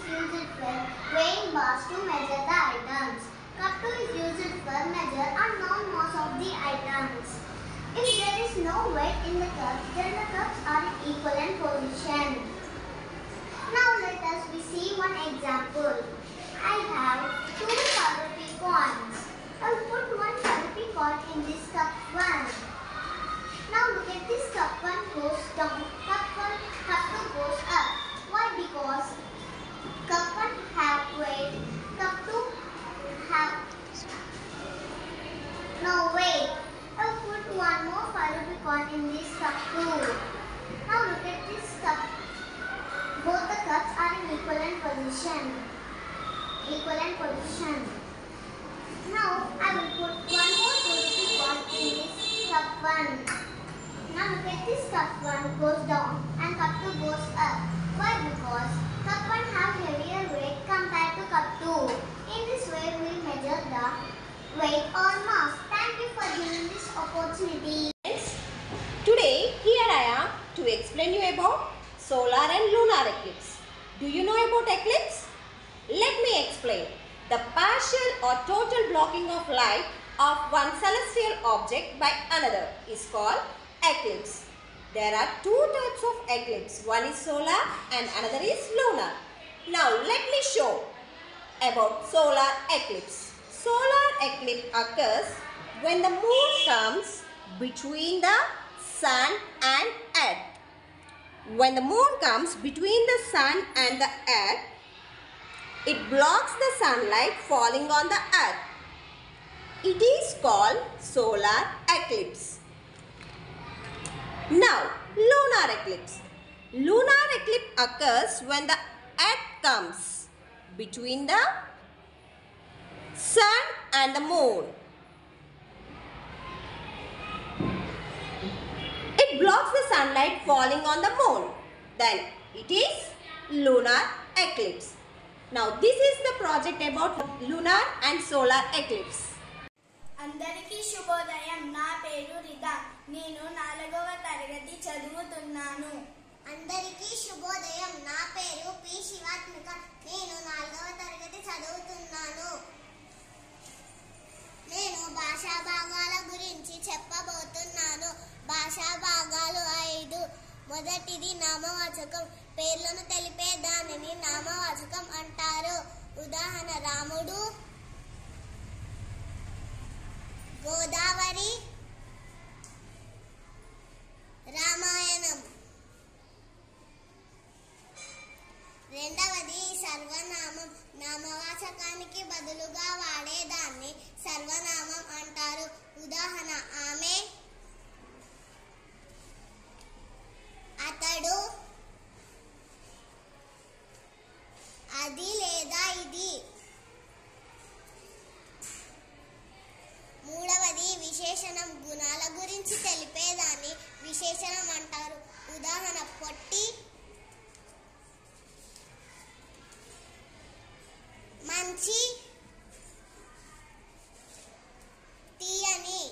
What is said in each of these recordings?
is used for weighing bars to measure the items. Cup 2 is used for measure a known mass of the items. If there is no weight in the cups, then the cups are in equivalent position. Now let us see one example. I have 2 5 coins. I will put 1 5 coin in this cup 1. Now look at this, cup 1 goes down, cup 2 goes up. Why? Because cup 1 have weight, cup 2 have no weight. I will put 1 more 5 coin in this cup 2. Now look at this cup. Both the cups are in equivalent position. Now I will put 1 more 2 coin in this cup 1. Now look at this, cup 1 goes down and cup 2 goes up. Why? Because cup 1 have heavier weight compared to cup 2. In this way we measure the weight or mass. Thank you for giving this opportunity. Today here I am to explain you about solar and lunar eclipse. Do you know about eclipse? Let me explain. The partial or total blocking of light of one celestial object by another is called eclipse. There are 2 types of eclipse. One is solar and another is lunar. Now let me show about solar eclipse. Solar eclipse occurs when the moon comes between the sun and earth. When the moon comes between the sun and the earth, it blocks the sunlight falling on the earth. It is called solar eclipse. Now, lunar eclipse. Lunar eclipse occurs when the earth comes between the sun and the moon. It blocks the sunlight falling on the moon. Then it is lunar eclipse. Now this is the project about lunar and solar eclipse. అందరికీ శుభోదయం. నా పేరు రిదా. నేను 4వ తరగతి చదువుతున్నాను. అందరికీ శుభోదయం. నా పేరు పి శివాత్మిక. నేను 4వ తరగతి చదువుతున్నాను. నేను భాషా భాగాల గురించి చెప్పబోతున్నాను. భాషా భాగాలు 5. మొదటిది నామవాచకం. పేర్లను తెలిపే దానిని నామవాచకం అంటారు. ఉదాహరణ: రాముడు, గోదావరి, రామాయణం. రెండవది సర్వనామం. నామవాచకానికి బదులుగా వాడేదాన్ని సర్వనామం అంటారు. ఉదాహరణ: ఆమె, అతడు, అది లేదా ఇది. మూడవది విశేషణం. గుణాల గురించి తెలిపేదాన్ని విశేషణం అంటారు. ఉదాహరణ: పొట్టి, మంచి, తీయని.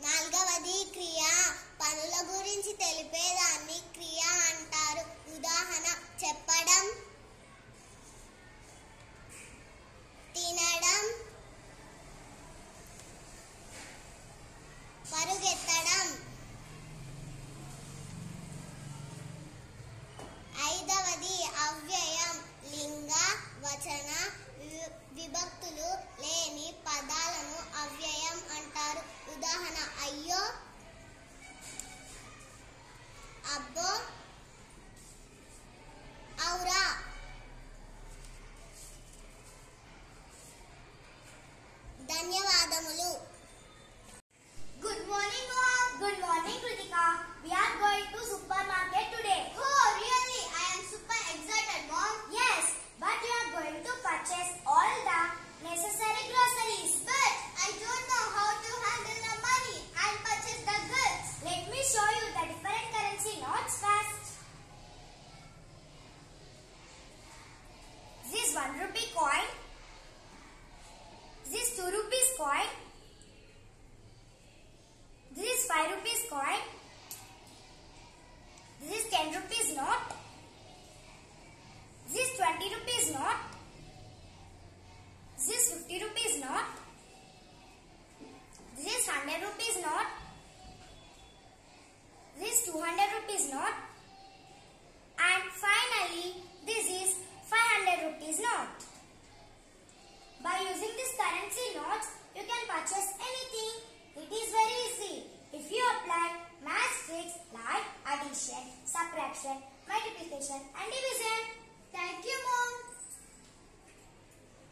నాలుగవది క్రియ. పనుల గురించి తెలిపేదాన్ని క్రియ అంటారు. ఉదాహరణ: చెప్పడం, తినడం, పరుగెత్తడం. ఐదవది అవ్యయం. లింగ, వచన, విభక్తులు లేని పదాలను అవ్యయం అంటారు. ఉదాహరణ: అయ్యో, అబ్బో, ఔరా. ధన్యవాదములు. Good morning all. Good morning Kritika. We are going to supermarket today. Oh, really? I am super excited, Mom. Yes, but we are going to purchase all the necessary groceries. But I don't know how to handle the money and purchase the goods. Let me show you the different currency notes first. multiplication and division. Thank you, Mom.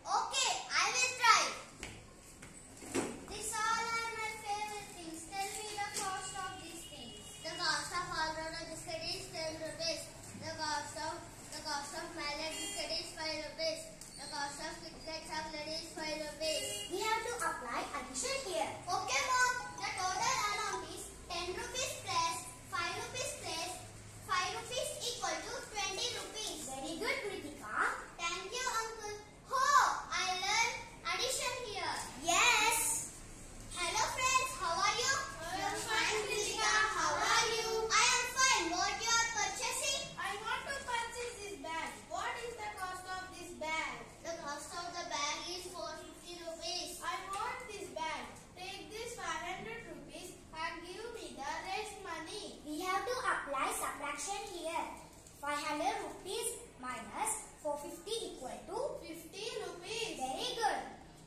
Okay, I will try. These all are my favorite things. Tell me the cost of these things. The cost of all-rounder biscuit is 10 rupees. The cost of mallet biscuit is 5 rupees. The cost of KitKat chocolate is 5 rupees. We have to apply addition here. Okay, Mom. The total amount is 10 rupees plus 5 rupees plus 5 rupees equal to 20 rupees. Very good, Kritika. Thank you, Uncle. Oh, I learned addition here. Yes. Hello, friends. How are you? I am fine, Kritika. How are you? I am fine. What you are purchasing? I want to purchase this bag. What is the cost of this bag? The cost of the bag is 450 rupees. I want this bag. Take this 500 rupees and give me the rest money. We have to apply subtraction here. 500 rupees minus 450 equal to 50 rupees. Very good.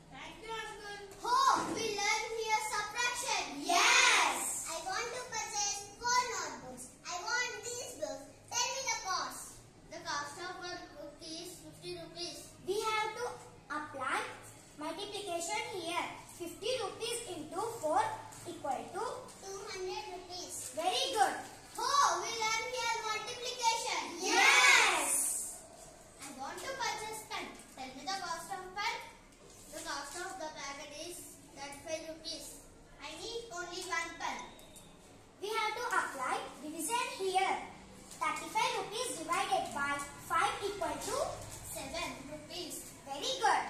Thank you, Uncle. Oh, we learned here subtraction. Yes. I want to purchase 4 notebooks. I want these books. Tell me the cost. The cost of one book is 50 rupees. We have to apply multiplication here. 50 rupees into 4 equal to 200 rupees. Very good. Oh, we learned here multiplication. Yes. I want to purchase pen. Tell me the cost of pen. The cost of the packet is 35 rupees. I need only 1 pen. We have to apply division here. 35 rupees divided by 5 equal to 7 rupees. Very good.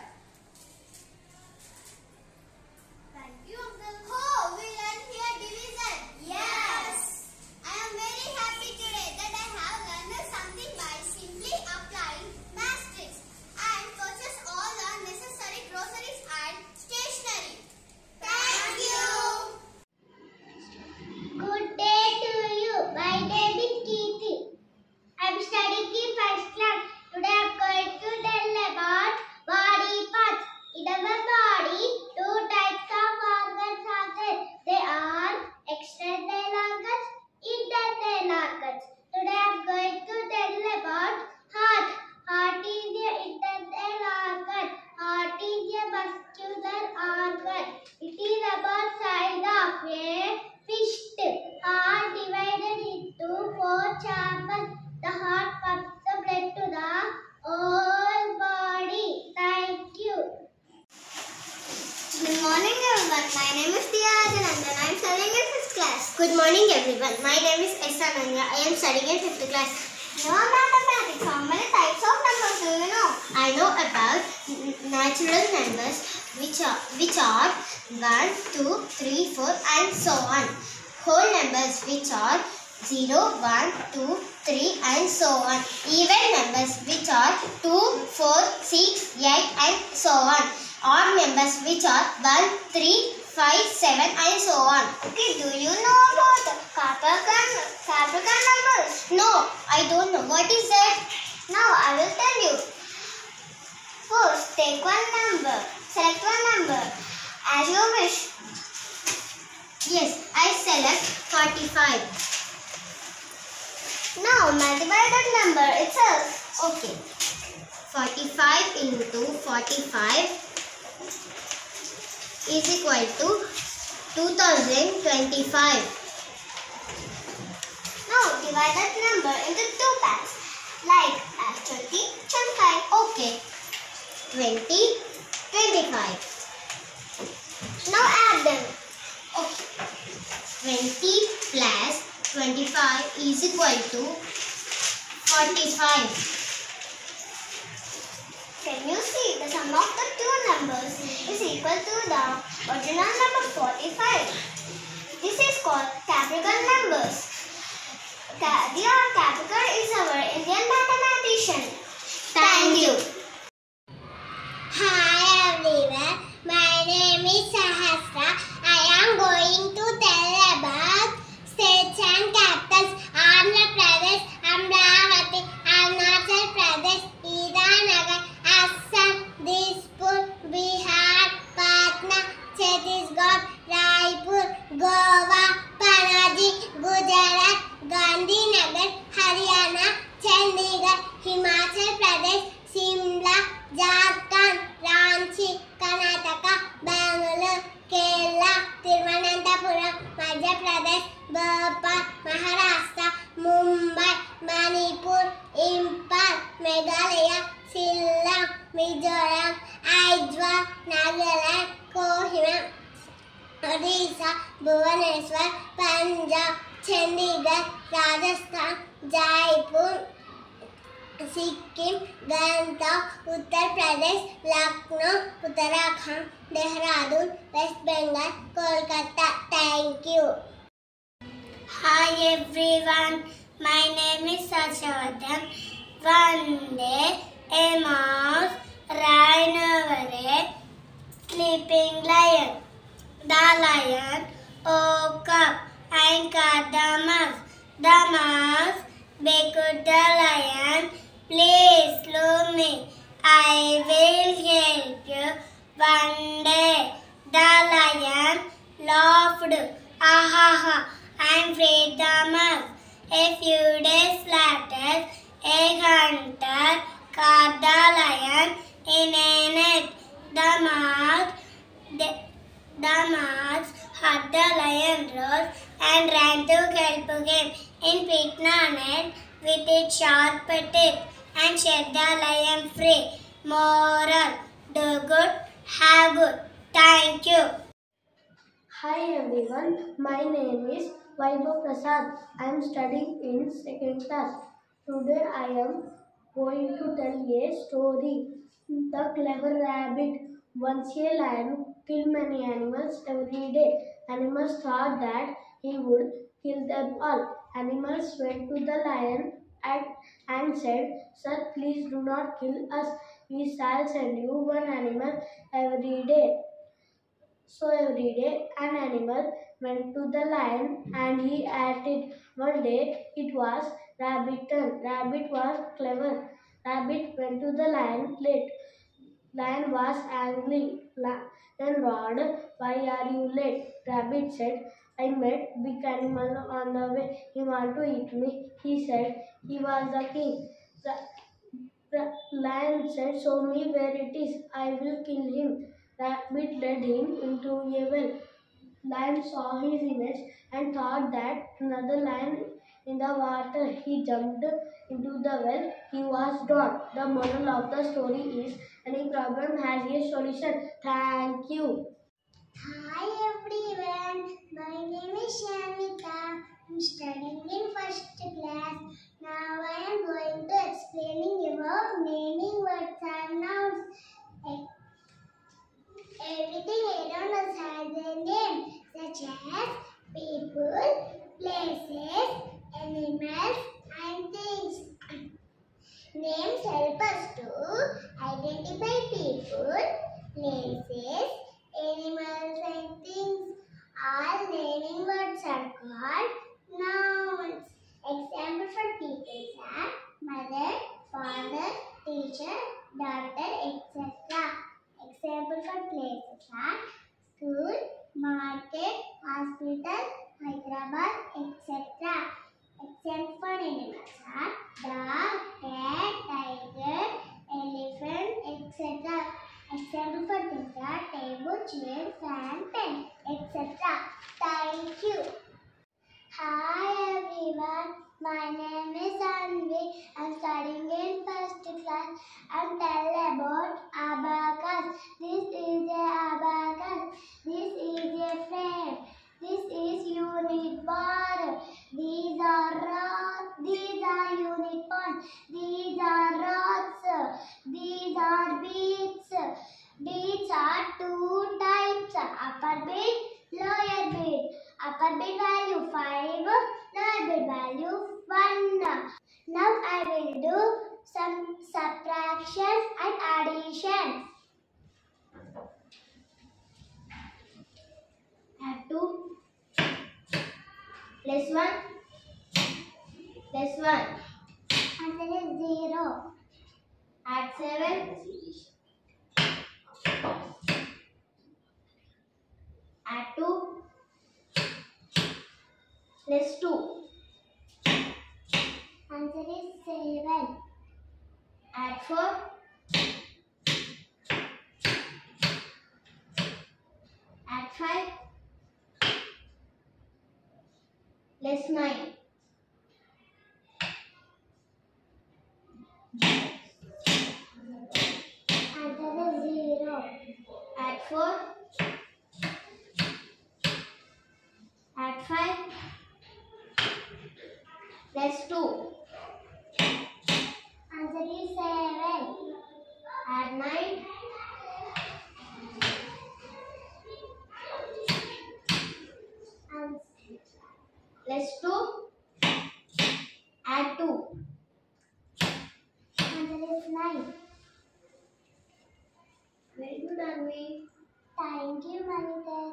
Thank you, Uncle. Oh, we learned here division. Yes. I am very happy today that I have learned something by simply applying math tricks and purchase all the necessary groceries and stationery. Thank you. Good day to you. My name is Keerthi. I am studying in 1st class. Today I am going to tell about body parts. In our body, 2 types of organs are there. They are external organs, internal organs. Today I am going to tell about heart. Heart is the internal organ. Heart is a muscular organ. It is about size of a fist. Heart divided into 4 chambers. The heart pumps the blood to the whole body. Thank you. Good morning, everyone. My name is Tia Ajananda and I am studying in 5th class. Good morning, everyone. My name is S. Ananya. I am studying in 5th class. You know mathematics. How many types of numbers do you know? I know about natural numbers which are 1, 2, 3, 4 and so on. Whole numbers which are 0, 1, 2, 3 and so on. Even numbers which are 2, 4, 6, 8 and so on. Odd numbers which are 1, 3, 5, 7 and so on. Okay, do you know about Capricorn numbers? No, I don't know. What is that? Now I will tell you. First, take one number. Select one number as you wish. Yes, I select 45. Now multiply that number itself. Okay. 45 into 45 is equal to 2025. Now divide that number into 2 parts like as 20, 25. Okay. 20, 25. Now add them. Okay. 20 plus 25 is equal to 45. Can you see the sum of the 2 numbers is equal to the original number 45. This is called Capricorn numbers. Capricorn is our Indian mathematician. Thank you. Hi everyone, my name is Sahasra. I am going to tell about states and capitals. Andhra Pradesh, Amravati, Arunachal Pradesh, Idanagar, Assam, Dispur, Bihar, Patna, Chhattisgarh, Raipur, Goa, Panaji, Gujarat, Gandhinagar, Haryana, Chennai. Impal, Meghalaya, Shillong, Mizoram, Aizawl, Nagaland, Kohima, Odisha, Bhubaneswar, Punjab, Chandigarh, Rajasthan, Jaipur, Sikkim, Gangtok, Uttar Pradesh, Lucknow, Uttarakhand, Dehradun, West Bengal, Kolkata. Thank you. Hi everyone, my name is Sashavardhan. One day a mouse ran over a sleeping lion. The lion woke up and caught the mouse. The mouse begged the lion, please love me, I will help you one day. The lion laughed, ahaha, and freed the mouse. A few days later, a hunter caught the lion in a net. The mouse heard the lion roar and ran to help him. It bit the net with its sharp teeth and set the lion free. Moral: do good, have good. Thank you. Hi everyone, my name is Vaibhav Prasad. I am studying in 2nd class. Today I am going to tell a story. The Clever Rabbit. Once a lion killed many animals every day. Animals thought that he would kill them all. Animals went to the lion and said, "Sir, please do not kill us. We shall send you one animal every day." So every day an animal went to the lion and he ate it. One day it was rabbit turn. Rabbit was clever. Rabbit went to the lion late. Lion was angry. Lion roared, "Why are you late?" Rabbit said, "I met big animal on the way. He want to eat me." He said he was the king. Lion said, "Show me where it is. I will kill him." Rabbit led him into a well. Lion saw his image and thought that another lion in the water. He jumped into the well. He was drowned. The moral of the story is any problem has a solution. Thank you. Hi everyone, my name is Shamita. I'm studying in 1st class. Now I am going to explaining about naming words and nouns. Everything around us has a name, such as people, places, animals, and things. Names help us to identify people, places, animals, and things. All naming words are called nouns. Example for people are mother, father, teacher, daughter, etc. Example for places are school, market, hospital, Hyderabad, etc. Example for animals are dog, cat, tiger, elephant, etc. Example for things are table, chair, fan, pen, etc. Thank you. Hi everyone, my name is Anvi. I'm studying in 1st class. I'm telling about abacus. This is a abacus. This is a frame. This is unit bar. These are rods. These are unit points. These are rods. These are beads. Beads are two types: upper bead, lower bead. Upper bead value 5, lower bead value 1. Now I will do some subtraction and addition. Add 2 plus 1 plus 1. Answer is 0. Add 7. Add 2 plus 2. Answer is 7. Add 4. Add 5 plus 9. 4. Add 5. Plus 2. Answer is 7. Add 9. Plus 2. Add 2. Answer is 9. Very good, Anvi. Thank you, Manitaj.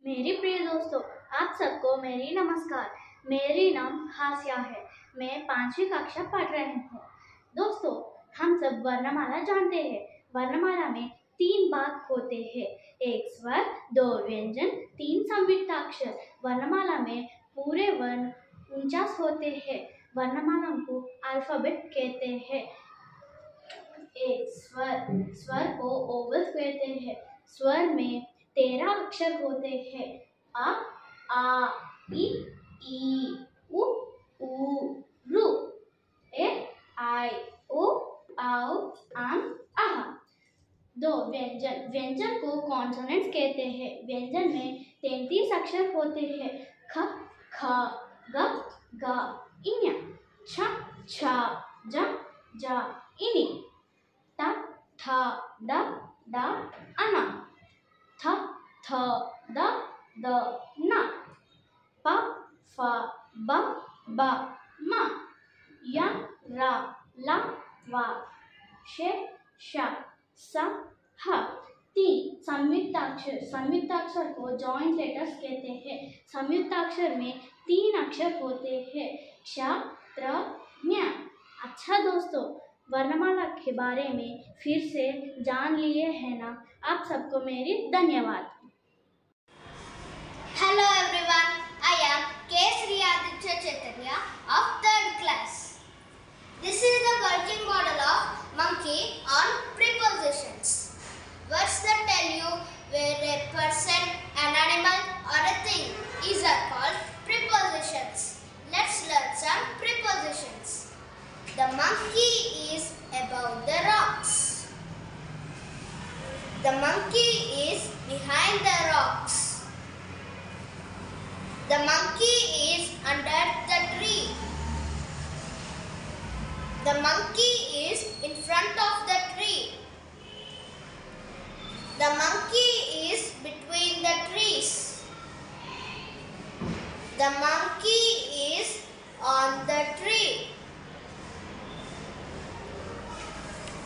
मेरे प्रिय दोस्तों, आप सबको मेरी नमस्कार। मेरी नाम हासिया है। मैं 5वीं कक्षा पढ़ रही हूँ। दोस्तों, हम सब वर्णमाला जानते हैं। वर्णमाला में 3 भाग होते हैं, 1 स्वर, 2 व्यंजन, 3 संयुक्ताक्षर। वर्णमाला में पूरे वर्ण 49 होते हैं। वर्णमाला को अल्फाबेट कहते हैं। एक स्वर को ओवल्स कहते हैं। स्वर में 13 अक्षर होते हैं। अ, आ, ई, उ, रू, ए, आई, ओ, औ, आम, आहा। 2 व्यंजन को कॉन्सोनेंट्स कहते हैं। व्यंजन में 33 अक्षर होते हैं। ख, ख, ग, घ, इञ, छ, छ, ज, ज, इनि, ट, ठ, ड, ढ, अन, थ, थ, द, न, प, फ, ब, भ, म, य, र, ल, व, श, श, स, ह। 3 संयुक्ताक्षर को जॉइंट लेटर्स कहते हैं। संयुक्ताक्षर में 3 अक्षर होते हैं, क्ष, त्र, ज्ञ। अच्छा दोस्तों, वर्णमाला के बारे में फिर से जान लिए हैं ना? आप सबको मेरी धन्यवाद। Hello everyone, I am K. Sri Aditya Chaitanya of 3rd class. This is the working model of monkey on prepositions. Words that tell you where a person, an animal or a thing is are called prepositions. Let's learn some prepositions. The monkey is above the rocks. The monkey is behind the rocks. The monkey is under the tree. The monkey is in front of the tree. The monkey is between the trees. The monkey is on the tree.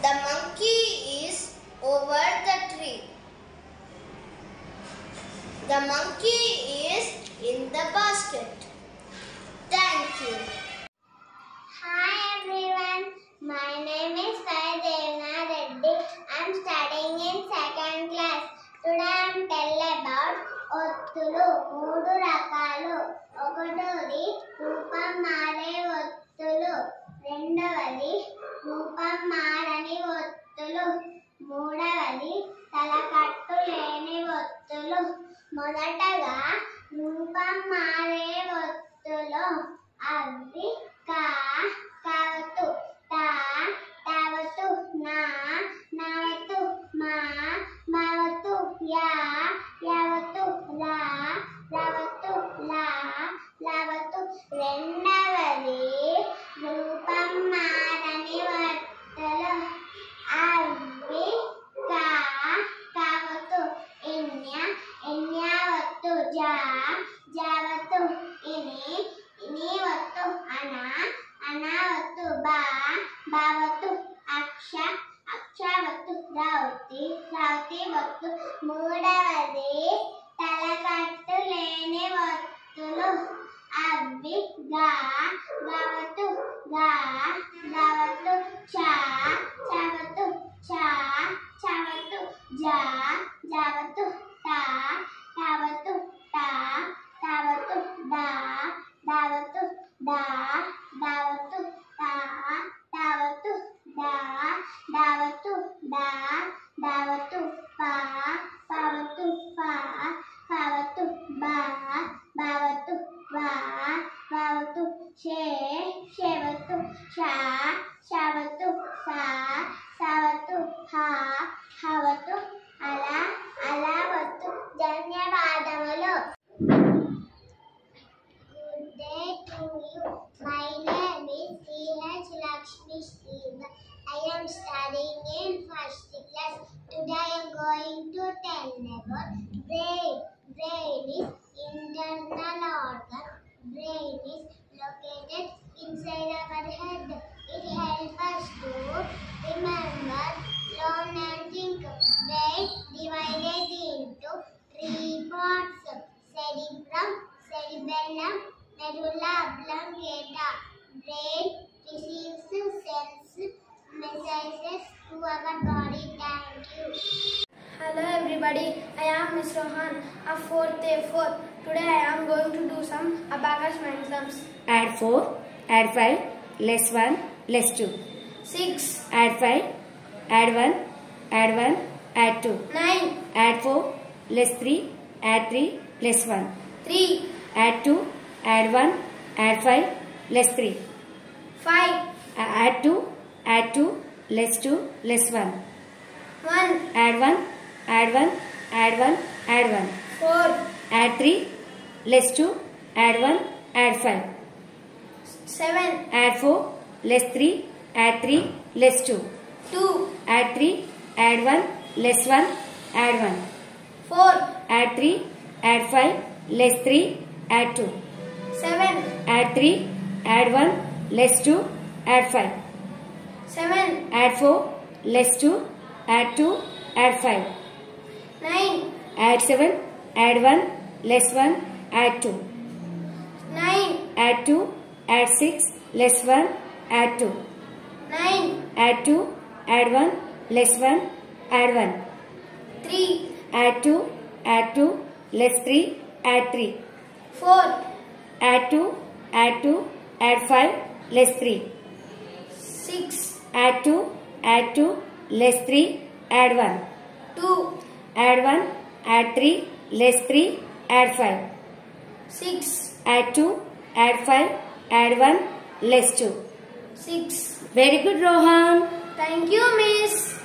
The monkey is over the tree. The monkey is in the basket. Thank you. Hi everyone, my name is Devna Reddy. I am studying in 2nd class. Today I am telling about ఒత్తులు. 3 రకాలు. ఒకటోది రూపం మారే ఒత్తులు. రెండవది రూపం మారని ఒత్తులు. మూడవది తలకట్టు లేని ఒత్తులు. మొదటగా రూపం మారే ఒత్తులు. అవి కా, కావతు, తా, తావతు, నా, నావతు, మా, మావతు, యా, యావతు, రా, రవతు, లా, లవతు. రెండవది రూపం మారని ఒత్తులు. అవి కా, కావతు, ఇన్య, ఇన్యావతు, జా, జావతు, ఇని, ఇనివతు, అన, అనావతు, బా, బావతు, అక్ష, అక్షవతు, రౌతి, రౌతివతు. మూడవది తలకట్టు లేని ఒత్తులు. అవి గా, గవతు, గా, గవతు, చా, చవతు, చా, చవతు, జా, జావతు, తా, తావతు, తా, తావతు, దా, దావతు, దా, దావతు, తా, తావతు, దా, దావతు, దా, దావతు, పా, పావతు, పా, I am studying in first class. Today I am going to tell about brain. Brain is internal organ. Brain is located inside our head. It helps us to remember, learn and think. Brain divided into three parts: cerebrum, cerebellum, medulla oblongata. Brain receives sense messages to our body. Thank you. Hello everybody, I am Ms. Rohan of 4th A4. Today I am going to do some abacus mind sums. Add 4, add 5, less 1, less 2. 6, Add 5, add 1, add 1, add 2. 9, Add 4, less 3, add 3, less 1. 3, Add 2, add 1, add 5, less 3. 5, Add 2, less 2, less 1. 1, Add 1, add 1, add 1, add 1. 4, Add 3, less 2, add 1, add 5. 7, Add 4, less 3, add 3, less 2. 2, Add 3, add 1, less 1, add 1. 4, Add 3, add 5, less 3, add 2. 7, Add 3, add 1, less 2, add 5. 7, Add 4, less 2, add 2, add 5. 9, Add 7, add 1, less 1, add 2. 9, Add 2, add 6, less 1, add 2. 9, Add 2, add 1, less 1, add 1. 3, Add 2, less 3, add 3. 4, Add 2, add 5, less 3. 6, Add 2, less 3, add 1. 2, Add 1, add 3, less 3, add 5. 6, Add 2, add 5, add 1, less 2. 6. Very good, Rohan. Thank you, Miss.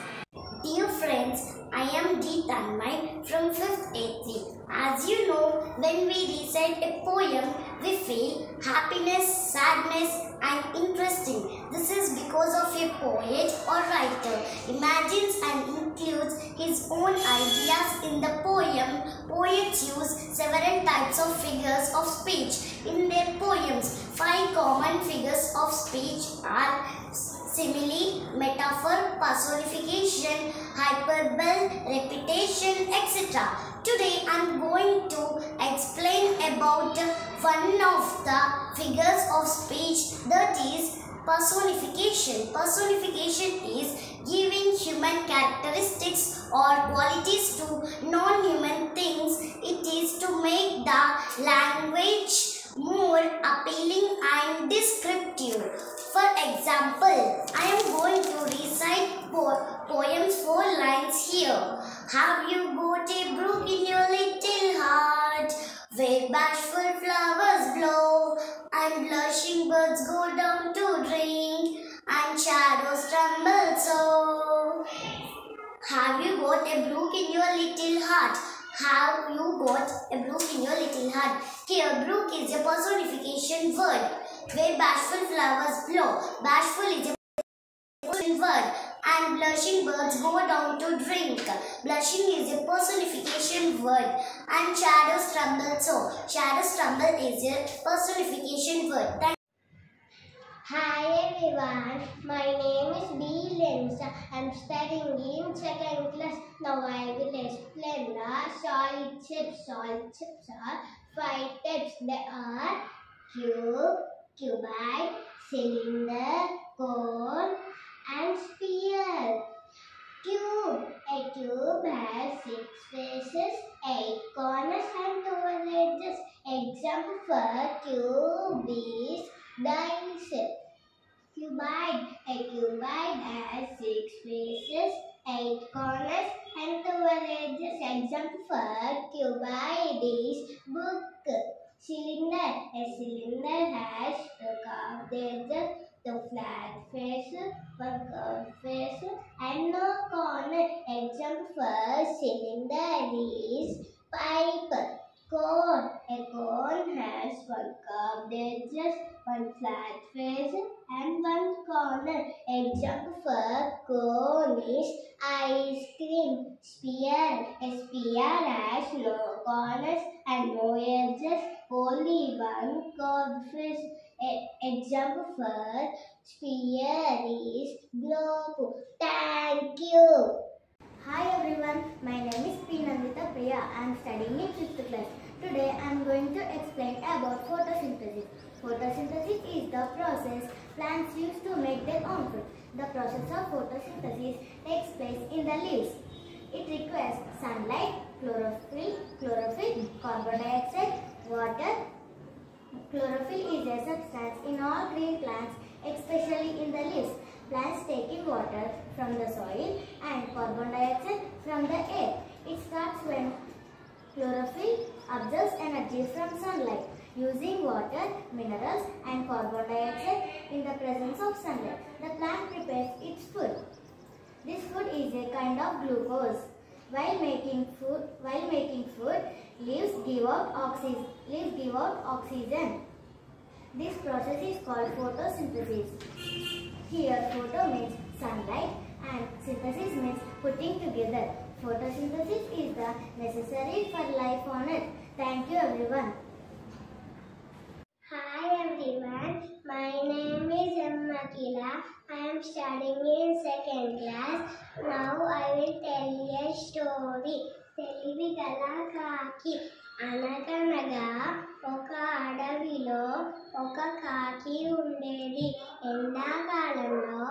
Dear friends, I am D. Tanmay from 5th A3. As you know, when we recite a poem, we feel happiness, sadness and interesting. This is because of a poet or writer imagines and includes his own ideas in the poem. Poets use several types of figures of speech in their poems. 5 common figures of speech are simile, metaphor, personification, hyperbole, repetition, etc. Today I am going to explain about one of the figures of speech, that is personification. Personification is giving human characteristics or qualities to non-human things. It is to make the language more appealing and descriptive. For example, I am going to recite poems 4 lines here. Have you got a brook in your little heart, where bashful flowers blow, and blushing birds go down to drink, and shadows tremble so? Have you got a brook in your little heart? Have you got a brook in your little heart? Here, brook is a personification word. Where bashful flowers blow. Bashful is a personification word. And blushing birds go down to drink. Blushing is a personification word. And shadows tremble so. Shadows tremble is a personification word. Hi everyone, my name is B. Lensa. I am studying in 2nd class. Now I will explain the solid shapes. Solid shapes are 5 types. They are cube, cuboid, cylinder, cone and sphere. Cube. A cube has 6 faces, 8 corners and 12 edges. Example for cube is dice. Cuboid. A cuboid has 6 faces, 8 corners and 12 edges. Example for cuboid is book. Cylinder. A cylinder has 2 curved edges, 2 flat faces, 1 curved face and no corner. Example for cylinder is pipe. Cone. A cone has 1 curved edges, 1 flat face and 1 corner. Example for cone is ice cream. Sphere, a sphere has no corners and no edges, only one curved face. Example for sphere is globe. Thank you. Hi everyone, my name is P. Nandita Priya. I am studying in 5th class. Today I am going to explain about photosynthesis. Photosynthesis is the process plants use to make their own food. The process of photosynthesis takes place in the leaves. It requires sunlight, chlorophyll, carbon dioxide, water. Chlorophyll is a substance in all green plants, especially in the leaves. Plants take in water from the soil and carbon dioxide from the air. It starts when chlorophyll absorbs energy from sunlight, using water, minerals and carbon dioxide in the presence of sunlight. The plant prepares its food. This food is a kind of glucose. While making food, leaves give out oxygen. This process is called photosynthesis. Here, photo means sunlight and synthesis means putting together. Photosynthesis is the necessary for life on earth. Thank you everyone. Hi everyone, my name is Makila. I am studying in 2nd class. Now I will tell you a story. తెలివి గల కాకి. అనగనగా ఒక అడవిలో ఒక కాకి ఉండేది. ఎండాకాలంలో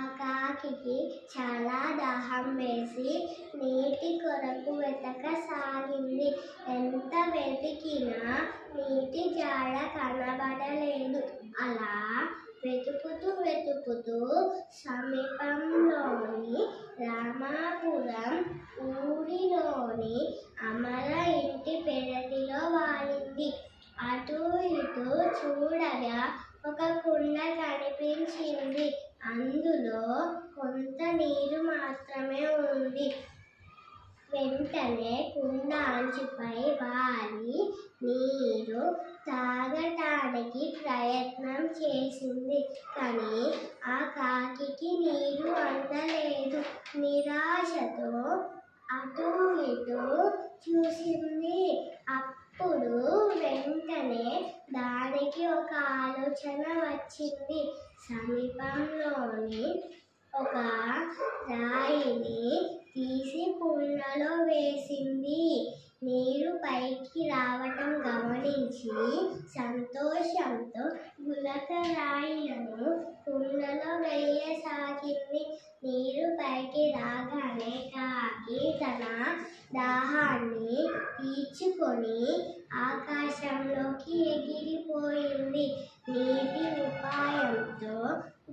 ఆ కాకికి చాలా దాహం వేసి నీటి కొరకు వెతకసాగింది. ఎంత వెతికినా నీటి జాడ కనబడలేదు. అలా వెతుకుతూ సమీపంలోని రామాపురం ఊరిలోని అమర ఇంటి పెరటిలో వాలింది. అటు ఇటు చూడగా ఒక కుండ కనిపించింది. అందులో కొంత నీరు మాత్రమే ఉంది. వెంటనే కుండ అంచుపై వాలి నీరు తాగటానికి ప్రయత్నం చేసింది. కానీ ఆ కాకికి నీరు అందలేదు. నిరాశతో అటు ఇటు చూసింది. అప్పుడు వెంటనే దానికి ఒక ఆలోచన వచ్చింది. సమీపంలోని ఒక రాయిని తీసి కుండలో వేసింది. నీరు పైకి రావటం గమనించి సంతోషంతో గులక రాయిలను కుండలో వేయసాగింది. నీరు పైకి రాగానే కాకి తన దాహాన్ని తీర్చుకొని ఆకాశంలోకి ఎగిరిపోయింది. నీటి ఉపాయంతో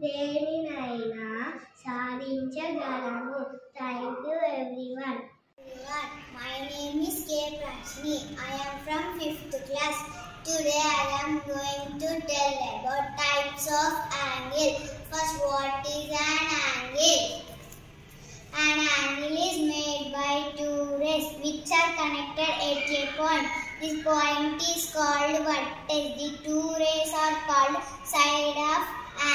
దేనినైనా సాధించగలము. Thank you everyone. My name is K. Prashni. I am from 5th class. Today I am going to tell about types of angle. First, what is an angle? An angle is made by two rays which are connected at a point. This point is called vertex. The two rays are called side of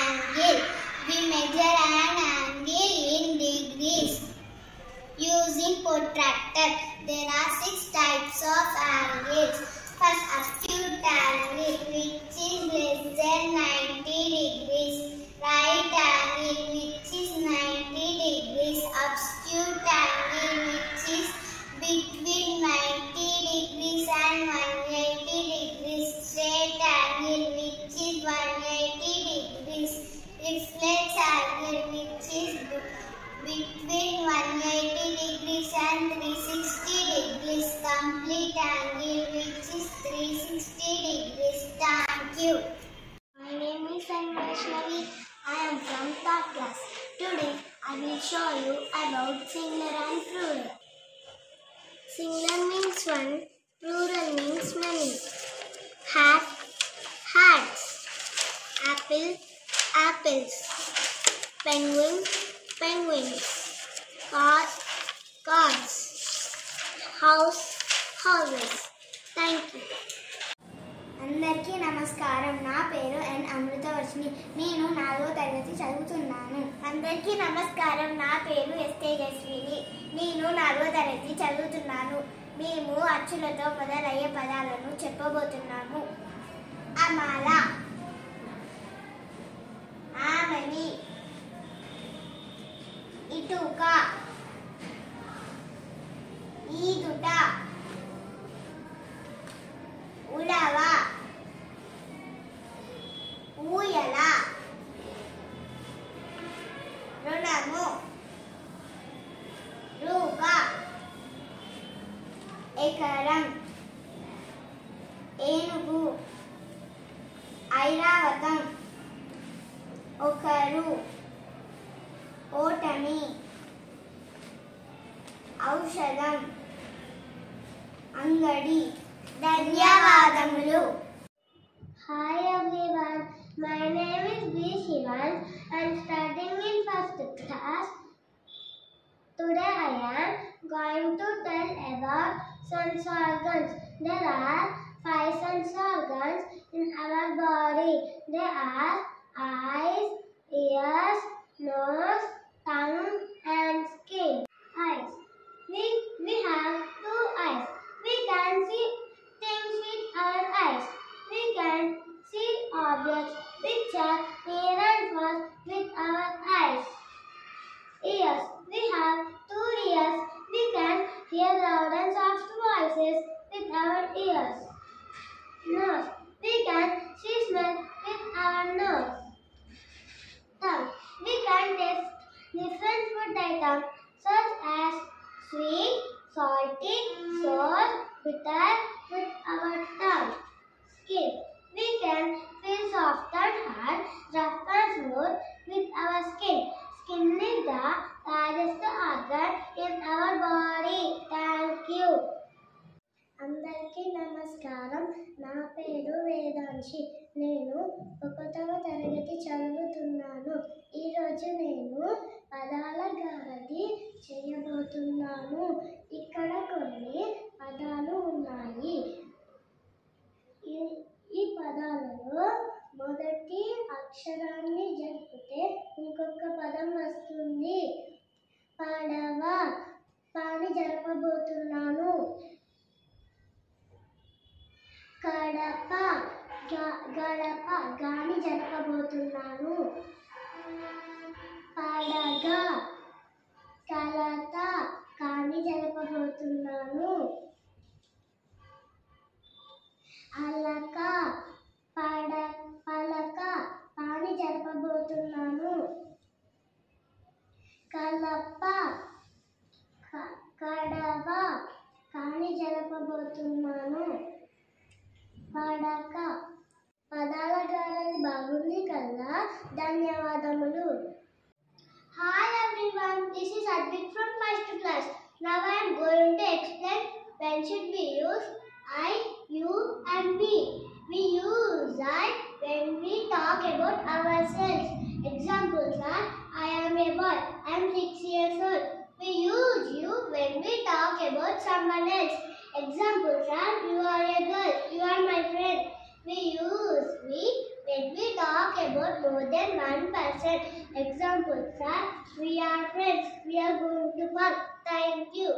angle. We measure an angle in degrees using protractor. There are 6 types of angles. First, acute angle, which is less than 90 degrees. Right angle, which is 90 degrees. Obtuse angle, which is between 90 degrees and 180 degrees. Straight angle, which is 180 degrees. Reflex angle, which is between 180 degrees and 360 degrees. Complete angle, which is 360 degrees. Thank you. My name is Vaishnavi. I am from 3rd class. Today I will show you about singular and plural. Singular means one, plural means many. Hat, hats. Apple, apples. Penguin, penguins. Car, cars. House, houses. Thank you. అందరికీ నమస్కారం. నా పేరు ఎన్ అమృతవర్షిణి. నేను 4వ తరగతి చదువుతున్నాను. అందరికీ నమస్కారం. నా పేరు ఎస్ తేజస్విని. నేను 4వ తరగతి చదువుతున్నాను. మేము అచ్చులతో మొదలయ్యే పదాలను చెప్పబోతున్నాము. అమాల, ఆమని, ఇటుక, ఈదుట, ఉలవ, ఊయల, రుణము, రూప, ఎకరం, ఏనుగు, ఐరావతం, ఒకరు, ఓటమి, ఔషధం, అంగడి. ధన్యవాదములు. Hi everyone, my name is B. Shivan. I am studying in 1st class. Today I am going to tell about sense organs. There are 5 sense organs in our body. They are eyes, ears, nose, tongue and skin. Eyes. We have 2 eyes. We can see things with our eyes. We can see objects which are near and far with our eyes. Ears. We have 2 ears. We can hear loud and soft voices with our ears. Nose. We can see smell with our nose. Tongue. We can taste different food items such as sweet, salty, sour, bitter with our tongue. Skin. We can feel soft and hard, rough and smooth with our skin. Skin is the largest organ in our body. Thank you. అందరికీ నమస్కారం. నా పేరు వేదాంశి. నేను 1వ తరగతి చదువుతున్నాను. ఈరోజు నేను పదాల గారడి చేయబోతున్నాను. ఇక్కడ కొన్ని పదాలు ఉన్నాయి. ఈ పదాలలో మొదటి అక్షరాన్ని జరిపితే ఇంకొక పదం వస్తుంది. పడవ, పాని జరపబోతున్నాను. కడప, గడప, గాని జరపబోతున్నాను. పడగ, కలత, కాని జరపబోతున్నాను. అలక, పలక, పాని జరపబోతున్నాను. కలప, కడవ, కాని జరపబోతున్నాను. పడక. పదాల గారడి బాగుంది కదా. ధన్యవాదములు. Hi everyone, this is Advik from 1st class. Now I am going to explain when should we use I, you and we. We use I when we talk about ourselves. Examples are I am a boy, I am 6 years old. We use you when we talk about someone else. Examples are you are a girl, you are my friend. We use we when we talk about more than one person. Examples are we are friends, we are going to park. Thank you.